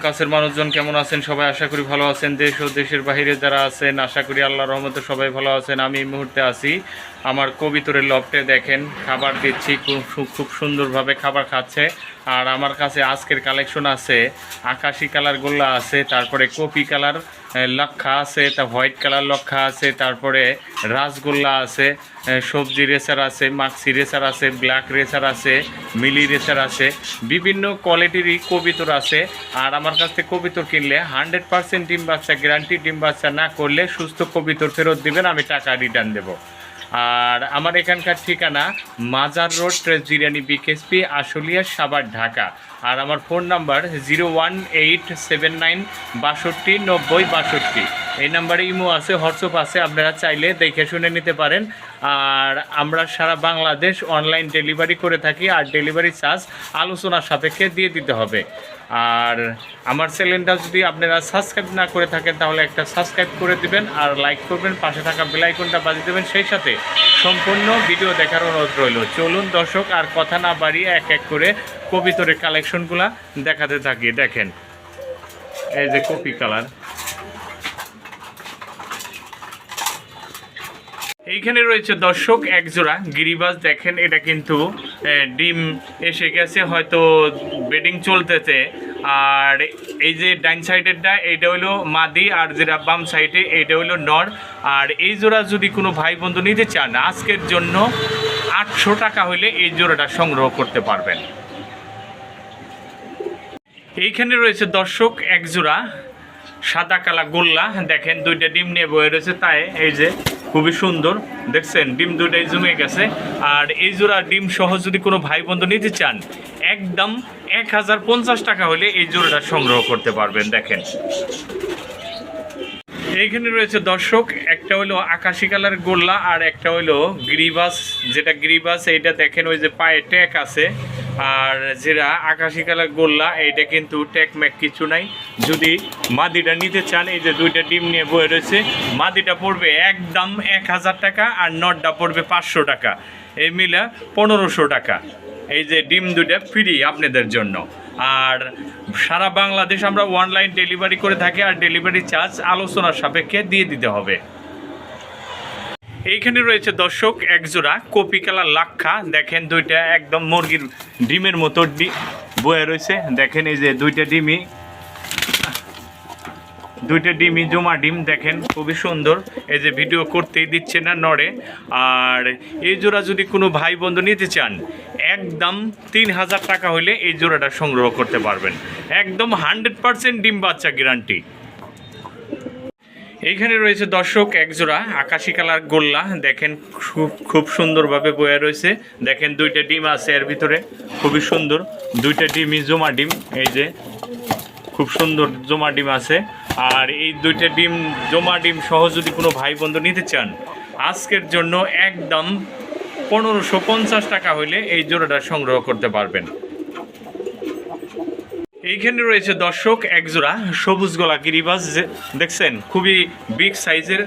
কাছের মানুষজন কেমন আছেন? সবাই আশা করি ভালো আছেন। দেশ ও দেশের বাইরে যারা আছেন আশা করি আল্লাহর রহমতে সবাই ভালো আছেন। আমি এই মুহূর্তে আছি আমার কবিতরের লফটে। দেখেন খাবার দিচ্ছি, খুব সুন্দরভাবে খাবার খাচ্ছে। আর আমার কাছে আজকের কালেকশন আছে আকাশি কালার গোল্লা আছে, তারপরে কপি কালার লক্ষা আছে, তা হোয়াইট কালার লক্ষা আছে, তারপরে রাসগোল্লা আছে, সবজি রেসার আছে, মাক্সি রেসার আছে, ব্ল্যাক রেসার আছে, মিলি রেসার আছে, বিভিন্ন কোয়ালিটিরই কবিতর আছে। আর আমার কাছ থেকে কবিতর কিনলে 100% ডিম বাচ্চা গ্যারান্টি, ডিম বাচ্চা না করলে সুস্থ কবিতর ফেরত দিবেন, আমি টাকা রিটার্ন দেবো। আর আমার এখানকার ঠিকানা মাজার রোড জিরানি বিকেএসপি, আশুলিয়া, সাভার, ঢাকা। আর আমার ফোন নাম্বার 01879 62 90 62। এই নাম্বারে ইমো আছে, হোয়াটসঅ্যাপ আছে, আপনারা চাইলে দেখে শুনে নিতে পারেন। আর আমরা সারা বাংলাদেশ অনলাইন ডেলিভারি করে থাকি, আর ডেলিভারি চার্জ আলোচনার সাপেক্ষে দিয়ে দিতে হবে। আর আমার চ্যানেলটা যদি আপনারা সাবস্ক্রাইব না করে থাকেন তাহলে একটা সাবস্ক্রাইব করে দিবেন, আর লাইক করবেন, পাশে থাকা বেল আইকনটা বাজিয়ে দেবেন, সেই সাথে সম্পূর্ণ ভিডিও দেখার অনুরোধ রইল। চলুন দর্শক, আর কথা না বাড়িয়ে এক এক করে কবিতরের কালেকশনগুলো দেখাতে থাকি। দেখেন এই যে কপি কালার, এইখানে রয়েছে দর্শক এক জোড়া গিরিবাজ। দেখেন এটা কিন্তু ডিম এসে গেছে, হয়তো বেডিং চলতেছে। আর এই যে ডাইন সাইডেরটা এইটা হলো মাদি, আর যেটা বাম সাইডে এইটা হলো নর। আর এই জোড়া যদি কোনো ভাই বন্ধু নিতে চান আজকের জন্য 800 টাকা হলে এই জোড়াটা সংগ্রহ করতে পারবেন। এইখানে রয়েছে দর্শক এক জোড়া সাদা কালা গোল্লা। দেখেন দুইটা ডিম নিয়ে বয়ে রয়েছে, তাই এই যে খুবই সুন্দর দেখছেন, ডিম দুটাই জমে গেছে। আর এই জোড়া ডিম সহ যদি কোনো ভাই বন্ধু নিতে চান একদম 1050 টাকা হলে এই জোড়াটা সংগ্রহ করতে পারবেন। দেখেন এইখানে রয়েছে দর্শক একটা হলো আকাশি কালার গোল্লা, আর একটা হলো গিরিবাস। যেটা গিরিবাস এইটা দেখেন ওই যে পায়ে ট্যাগ আছে, আর যেটা আকাশি কালার গোল্লা এইটা কিন্তু ট্যাগ ম্যাক কিছু নাই। যদি মাদিটা নিতে চান এই যে দুইটা ডিম নিয়ে বয়ে রয়েছে, মাদিটা পড়বে একদম 1000 টাকা, আর নটটা পড়বে 500 টাকা, এই মিলা 1500 টাকা। এই যে ডিম দুইটা ফ্রি আপনাদের জন্য। আর সারা বাংলাদেশ আমরা অনলাইন ডেলিভারি করে থাকি, আর ডেলিভারি চার্জ আলোচনার সাপেক্ষে দিয়ে দিতে হবে। এইখানে রয়েছে দর্শক এক জোড়া কপি কালার লাক্ষা। দেখেন দুইটা একদম মুরগির ডিমের মতো বয়ে রয়েছে। দেখেন এই যে দুইটা ডিমই জমা ডিম। দেখেন খুবই সুন্দর, এই যে ভিডিও করতেই দিচ্ছে না নড়ে। আর এই জোড়া যদি কোনো ভাই বন্ধু নিতে চান একদম 3000 টাকা হলে এই জোড়াটা সংগ্রহ করতে পারবেন, একদম 100% ডিম বাচ্চা গ্যারান্টি। এইখানে রয়েছে দর্শক এক জোড়া আকাশি কালার গোল্লা। দেখেন খুব সুন্দরভাবে বয়ে রয়েছে। দেখেন দুইটা ডিম আছে এর ভিতরে, খুবই সুন্দর দুইটা ডিমই জমা ডিম। এই যে খুব সুন্দর জমা ডিম আছে। আর এই দুইটা ডিম জমা ডিম সহ যদি কোনো ভাই বন্ধু নিতে চান আজকের জন্য একদম 1550 টাকা হইলে এই জোড়াটা সংগ্রহ করতে পারবেন। এইখানে রয়েছে দর্শক এক জোড়া সবুজ গলা গিরিবাজ। দেখছেন খুবই বিগ সাইজের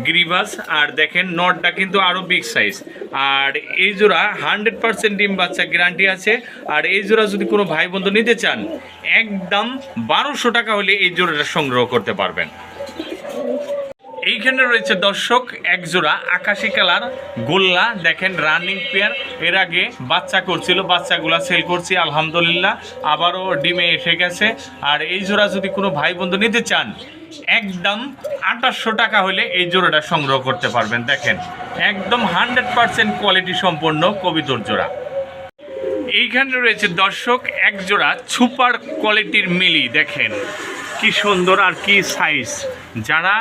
গিরিবাজ। আর দেখেন নটটা কিন্তু আরও বিগ সাইজ। আর এই জোড়া 100% ডিম বাচ্চা গ্যারান্টি আছে। আর এই জোড়া যদি কোনো ভাই বন্ধু নিতে চান একদম 1200 টাকা হলে এই জোড়াটা সংগ্রহ করতে পারবেন। এইখানে রয়েছে দর্শক এক জোড়া আকাশি কালার গোল্লা। দেখেন রানিং পেয়ার, এর আগে বাচ্চা করছিল, বাচ্চাগুলা সেল করছি আলহামদুলিল্লাহ, আবারও ডিমে এসে গেছে। আর এই জোড়া যদি কোনো ভাই বন্ধু নিতে চান একদম 2800 টাকা হলে এই জোড়াটা সংগ্রহ করতে পারবেন। দেখেন একদম 100% কোয়ালিটি সম্পন্ন কবিতর জোড়া। এইখানে রয়েছে দর্শক এক জোড়া সুপার কোয়ালিটির মিলি। দেখেন কি সুন্দর আর কি সাইজ। যারা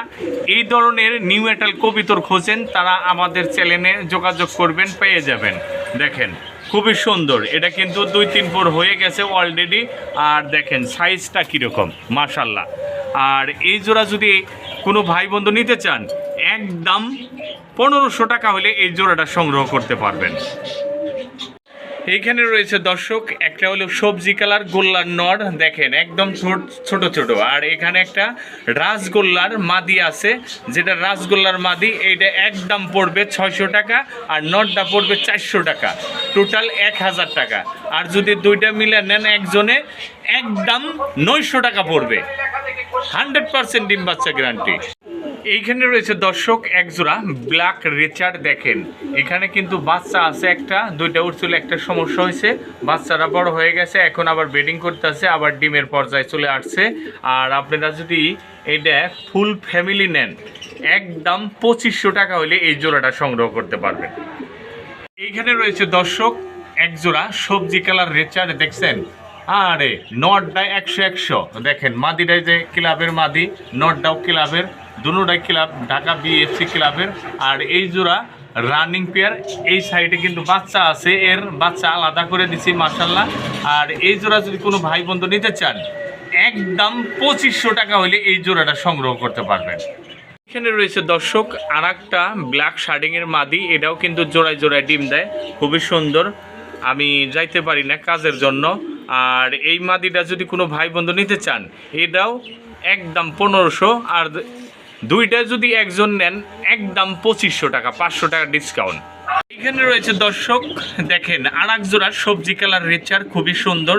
এই ধরনের নিউ এটাল কবিতর খোঁজেন তারা আমাদের চ্যানেলে যোগাযোগ করবেন, পেয়ে যাবেন। দেখেন খুবই সুন্দর, এটা কিন্তু 2-3 পর হয়ে গেছে অলরেডি। আর দেখেন সাইজটা কীরকম মাশাল্লাহ। আর এই জোড়া যদি কোনো ভাই বন্ধু নিতে চান একদম 1500 টাকা হলে এই জোড়াটা সংগ্রহ করতে পারবেন। এইখানে রয়েছে দর্শক একটা হলো সবজি কালার গোল্লার নর, দেখেন একদম ছোট ছোট। আর এখানে একটা রাসগোল্লার মাদি আছে, যেটা রাসগোল্লার মাদি, এইটা একদম পড়বে 600 টাকা আর নরটা পড়বে 400 টাকা, টোটাল 1000 টাকা। আর যদি দুইটা মিলে নেন একজনে একদম 900 টাকা পড়বে, 100% ডিম বাচ্চা গ্যারান্টি। এইখানে রয়েছে দর্শক একজোড়া ব্ল্যাক রেচার, দেখেন এখানে কিন্তু বাচ্চা আছে, একটা দুইটা উঠছিল, একটা সমস্যা হয়েছে, বাচ্চারা বড় হয়ে গেছে, এখন আবার ব্রিডিং করতেছে, আবার ডিমের পর্যায়ে চলে আসছে। আর আপনারা যদি এটা ফুল ফ্যামিলি নেন একদম 2500 টাকা হলে এই জোড়াটা সংগ্রহ করতে পারবেন। এইখানে রয়েছে দর্শক একজোড়া সবজি কালার রেচার, দেখছেন, আরে নটটা 100 দেখেন, মাদিটাই যে ক্লাবের মাদি, নটটাও ক্লাবের, দুটোটাই ক্লাব, ঢাকা বিএফসি ক্লাবের। আর এই জোড়া রানিং পেয়ার, এই সাইডে কিন্তু বাচ্চা আছে, এর বাচ্চা আলাদা করে দিছি মাশাল্লাহ। আর এই জোড়া যদি কোনো ভাই বন্ধু নিতে চান একদম 2500 টাকা হলে এই জোড়াটা সংগ্রহ করতে পারবেন। এখানে রয়েছে দর্শক আর একটা ব্ল্যাক শার্ডিংয়ের মাদি, এটাও কিন্তু জোড়ায় জোড়ায় ডিম দেয়, খুবই সুন্দর। আমি যাইতে পারি না কাজের জন্য। আর এই মাদিটা যদি কোনো ভাই বন্ধু নিতে চান এটাও একদম 1500, আর দুইটা যদি একজন নেন একদম 2500 টাকা, 500 টাকা ডিসকাউন্ট। এখানে রয়েছে দর্শক দেখেন আর এক জোড়া সবজি কালার রেচার, খুবই সুন্দর।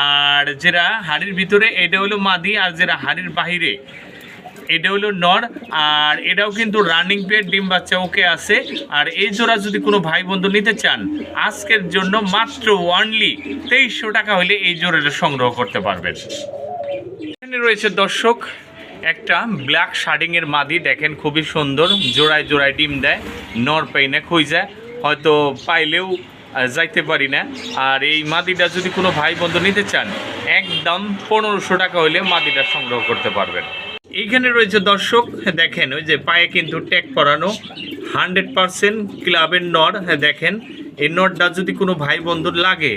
আর যেটা হাড়ির ভিতরে এটা হলো মাদি, আর যেটা হাড়ির বাহিরে এটা হলো নর। আর এটাও কিন্তু রানিং পেয়ার, ডিম বাচ্চা ওকে আছে। আর এই জোড়া যদি কোনো ভাই বন্ধু নিতে চান আজকের জন্য মাত্র অনলি 2300 টাকা হলে এই জোড়াটা সংগ্রহ করতে পারবেন। এখানে রয়েছে দর্শক একটা ব্ল্যাক শার্ডিংয়ের মাদি, দেখেন খুবই সুন্দর, জোড়ায় জোড়ায় ডিম দেয়, নর পাই না, খুঁজে যায়, হয়তো পাইলেও যাইতে পারি না। আর এই মাদিটা যদি কোনো ভাই বন্ধু নিতে চান একদম 1500 টাকা হলে মাদিটা সংগ্রহ করতে পারবেন। এইখানে রয়েছে দর্শক দেখেন, ওই যে পায়ে কিন্তু ট্যাগ করানো, 100% ক্লাবের নর, দেখেন এই নরটা যদি কোনো ভাই বন্ধুর লাগে,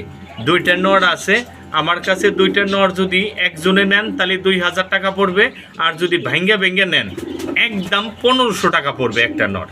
দুইটা নর আছে আমার কাছে, দুইটা নর যদি একজনে নেন তাহলে 2000 টাকা পড়বে, আর যদি ভেঙ্গে নেন একদম 1500 টাকা পড়বে একটা নর।